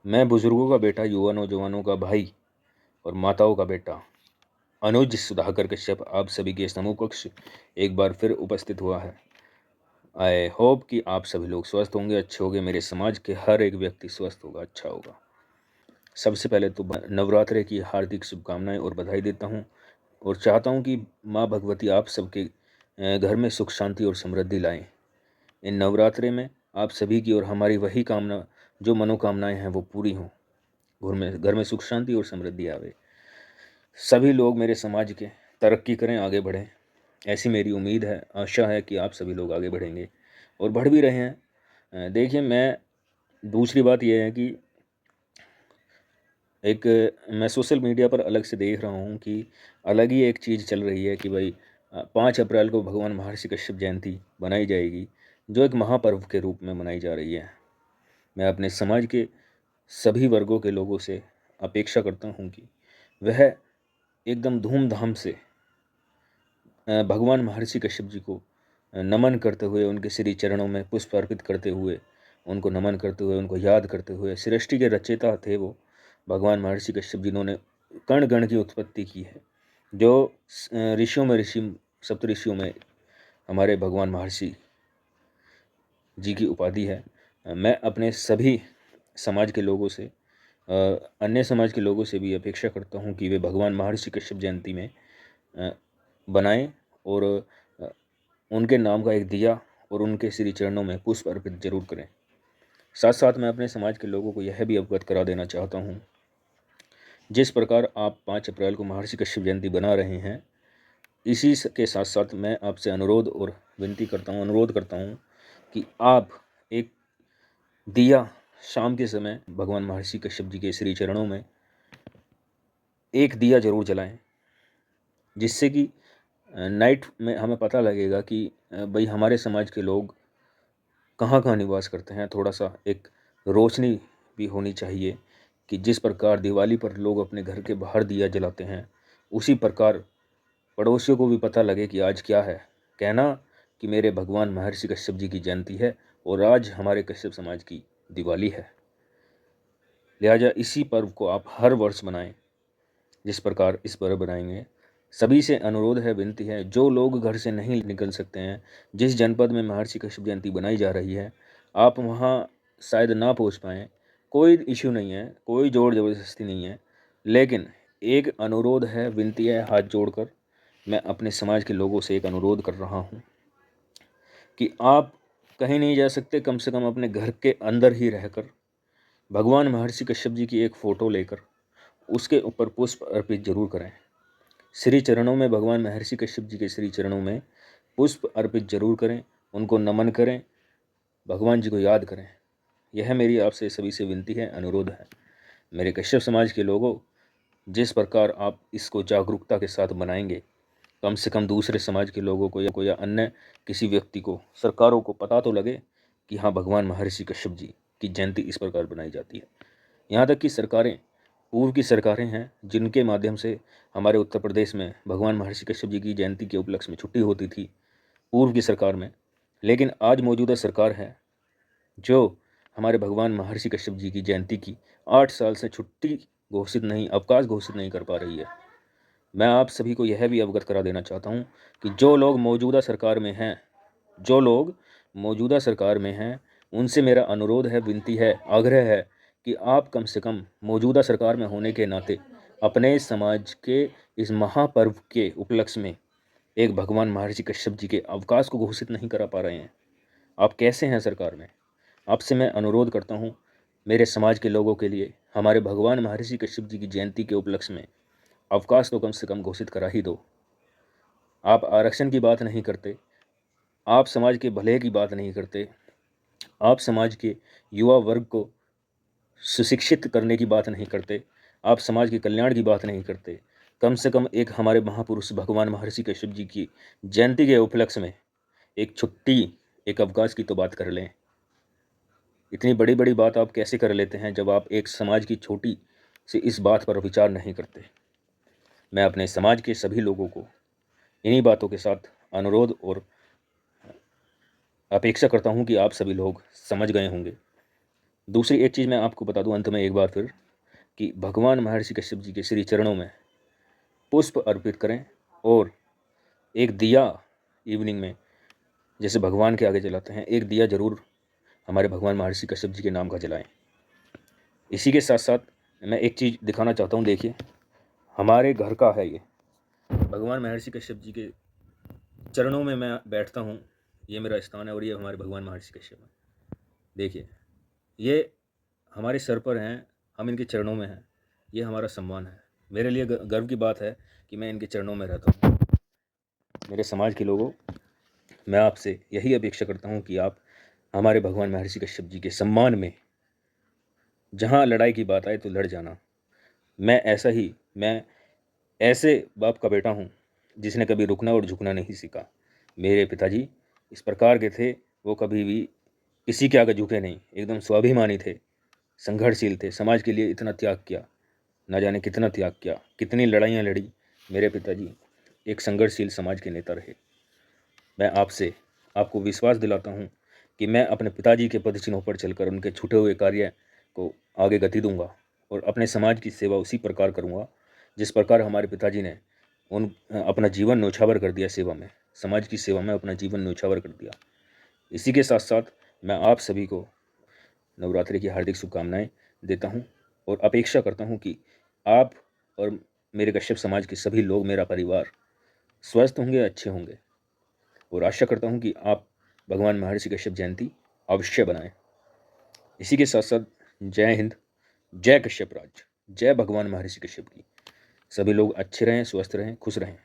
मैं बुजुर्गों का बेटा, युवा नौजवानों का भाई और माताओं का बेटा अनुज सुधाकर कश्यप आप सभी के समकक्ष एक बार फिर उपस्थित हुआ है। आई होप कि आप सभी लोग स्वस्थ होंगे, अच्छे होंगे। मेरे समाज के हर एक व्यक्ति स्वस्थ होगा, अच्छा होगा। सबसे पहले तो नवरात्रे की हार्दिक शुभकामनाएं और बधाई देता हूं और चाहता हूं कि माँ भगवती आप सबके घर में सुख शांति और समृद्धि लाएं। इन नवरात्रे में आप सभी की और हमारी वही कामना, जो मनोकामनाएं हैं, वो पूरी हों। घर में सुख शांति और समृद्धि आवे। सभी लोग मेरे समाज के तरक्की करें, आगे बढ़ें, ऐसी मेरी उम्मीद है, आशा है कि आप सभी लोग आगे बढ़ेंगे और बढ़ भी रहे हैं। देखिए, मैं दूसरी बात यह है कि मैं सोशल मीडिया पर अलग से देख रहा हूँ कि अलग ही एक चीज़ चल रही है कि भाई 5 अप्रैल को भगवान महर्षि कश्यप जयंती बनाई जाएगी, जो एक महापर्व के रूप में मनाई जा रही है। मैं अपने समाज के सभी वर्गों के लोगों से अपेक्षा करता हूँ कि वह एकदम धूमधाम से भगवान महर्षि कश्यप जी को नमन करते हुए, उनके श्री चरणों में पुष्प अर्पित करते हुए, उनको नमन करते हुए, उनको याद करते हुए, सृष्टि के रचयिता थे वो भगवान महर्षि कश्यप, जिन्होंने कण गण की उत्पत्ति की है, जो ऋषियों में ऋषि, सप्त ऋषियों में हमारे भगवान महर्षि जी की उपाधि है। मैं अपने सभी समाज के लोगों से, अन्य समाज के लोगों से भी अपेक्षा करता हूँ कि वे भगवान महर्षि कश्यप जयंती में बनाएं और उनके नाम का एक दिया और उनके श्री चरणों में पुष्प अर्पित जरूर करें। साथ साथ मैं अपने समाज के लोगों को यह भी अवगत करा देना चाहता हूँ, जिस प्रकार आप 5 अप्रैल को महर्षि कश्यप जयंती बना रहे हैं, इसी के साथ साथ मैं आपसे अनुरोध और विनती करता हूँ, अनुरोध करता हूँ कि आप एक दिया शाम के समय भगवान महर्षि कश्यप जी के श्री चरणों में एक दिया जरूर जलाएं, जिससे कि नाइट में हमें पता लगेगा कि भाई हमारे समाज के लोग कहाँ कहाँ निवास करते हैं। थोड़ा सा एक रोशनी भी होनी चाहिए कि जिस प्रकार दिवाली पर लोग अपने घर के बाहर दिया जलाते हैं, उसी प्रकार पड़ोसियों को भी पता लगे कि आज क्या है। कहना कि मेरे भगवान महर्षि कश्यप जी की जयंती है और आज हमारे कश्यप समाज की दिवाली है। लिहाजा इसी पर्व को आप हर वर्ष बनाएं, जिस प्रकार इस पर्व बनाएंगे। सभी से अनुरोध है, विनती है, जो लोग घर से नहीं निकल सकते हैं, जिस जनपद में महर्षि कश्यप जयंती बनाई जा रही है, आप वहाँ शायद ना पहुँच पाएँ, कोई इश्यू नहीं है, कोई जोर ज़बरदस्ती नहीं है, लेकिन एक अनुरोध है, विनती है, हाथ जोड़कर मैं अपने समाज के लोगों से एक अनुरोध कर रहा हूँ कि आप कहीं नहीं जा सकते, कम से कम अपने घर के अंदर ही रहकर भगवान महर्षि कश्यप जी की एक फ़ोटो लेकर उसके ऊपर पुष्प अर्पित जरूर करें। श्री चरणों में, भगवान महर्षि कश्यप जी के श्री चरणों में पुष्प अर्पित जरूर करें, उनको नमन करें, भगवान जी को याद करें। यह मेरी आपसे सभी से विनती है, अनुरोध है। मेरे कश्यप समाज के लोगों, जिस प्रकार आप इसको जागरूकता के साथ बनाएंगे, कम से कम दूसरे समाज के लोगों को या अन्य किसी व्यक्ति को, सरकारों को पता तो लगे कि हाँ, भगवान महर्षि कश्यप जी की जयंती इस प्रकार बनाई जाती है। यहाँ तक कि सरकारें, पूर्व की सरकारें हैं, जिनके माध्यम से हमारे उत्तर प्रदेश में भगवान महर्षि कश्यप जी की जयंती के उपलक्ष्य में छुट्टी होती थी पूर्व की सरकार में, लेकिन आज मौजूदा सरकार है जो हमारे भगवान महर्षि कश्यप जी की जयंती की 8 साल से छुट्टी घोषित नहीं, अवकाश घोषित नहीं कर पा रही है। मैं आप सभी को यह भी अवगत करा देना चाहता हूँ कि जो लोग मौजूदा सरकार में हैं, जो लोग मौजूदा सरकार में हैं, उनसे मेरा अनुरोध है, विनती है, आग्रह है कि आप कम से कम मौजूदा सरकार में होने के नाते अपने समाज के इस महापर्व के उपलक्ष्य में एक भगवान महर्षि कश्यप जी के अवकाश को घोषित नहीं करा पा रहे हैं। आप कैसे हैं सरकार में? आपसे मैं अनुरोध करता हूँ, मेरे समाज के लोगों के लिए हमारे भगवान महर्षि कश्यप जी की जयंती के उपलक्ष्य में अवकाश तो कम से कम घोषित करा ही दो। आप आरक्षण की बात नहीं करते, आप समाज के भले की बात नहीं करते, आप समाज के युवा वर्ग को सुशिक्षित करने की बात नहीं करते, आप समाज के कल्याण की बात नहीं करते। कम से कम एक हमारे महापुरुष भगवान महर्षि कश्यप जी की जयंती के उपलक्ष्य में एक छुट्टी, एक अवकाश की तो बात कर लें। इतनी बड़ी बड़ी बात आप कैसे कर लेते हैं जब आप एक समाज की छोटी सी इस बात पर विचार नहीं करते। मैं अपने समाज के सभी लोगों को इन्हीं बातों के साथ अनुरोध और अपेक्षा करता हूं कि आप सभी लोग समझ गए होंगे दूसरी एक चीज़ मैं आपको बता दूं अंत में एक बार फिर, कि भगवान महर्षि कश्यप जी के श्री चरणों में पुष्प अर्पित करें, और एक दिया इवनिंग में जैसे भगवान के आगे जलाते हैं, एक दिया जरूर हमारे भगवान महर्षि कश्यप जी के नाम का जलाएं। इसी के साथ साथ मैं एक चीज़ दिखाना चाहता हूँ। देखिए, हमारे घर का है ये, भगवान महर्षि कश्यप जी के चरणों में मैं बैठता हूँ, ये मेरा स्थान है, और ये हमारे भगवान महर्षि कश्यप हैं। देखिए, ये हमारे सर पर हैं, हम इनके चरणों में हैं, ये हमारा सम्मान है। मेरे लिए गर्व की बात है कि मैं इनके चरणों में रहता हूँ। मेरे समाज के लोगों, मैं आपसे यही अपेक्षा करता हूँ कि आप हमारे भगवान महर्षि कश्यप जी के सम्मान में जहाँ लड़ाई की बात आए तो लड़ जाना। मैं ऐसे बाप का बेटा हूँ जिसने कभी रुकना और झुकना नहीं सीखा। मेरे पिताजी इस प्रकार के थे, वो कभी भी किसी के आगे झुके नहीं, एकदम स्वाभिमानी थे, संघर्षशील थे, समाज के लिए इतना त्याग किया, ना जाने कितना त्याग किया, कितनी लड़ाइयाँ लड़ी। मेरे पिताजी एक संघर्षशील समाज के नेता रहे। मैं आपको विश्वास दिलाता हूँ कि मैं अपने पिताजी के पदचिन्हों पर चलकर उनके छूटे हुए कार्य को आगे गति दूंगा, और अपने समाज की सेवा उसी प्रकार करूंगा जिस प्रकार हमारे पिताजी ने अपना जीवन न्यौछावर कर दिया सेवा में, समाज की सेवा में अपना जीवन न्यौछावर कर दिया। इसी के साथ साथ मैं आप सभी को नवरात्रि की हार्दिक शुभकामनाएं देता हूं, और अपेक्षा करता हूं कि आप और मेरे कश्यप समाज के सभी लोग, मेरा परिवार स्वस्थ होंगे, अच्छे होंगे, और आशा करता हूं कि आप भगवान महर्षि कश्यप जयंती अवश्य बनाएं। इसी के साथ साथ जय हिंद, जय कश्यप राज, जय भगवान महर्षि कश्यप की। सभी लोग अच्छे रहें, स्वस्थ रहें, खुश रहें।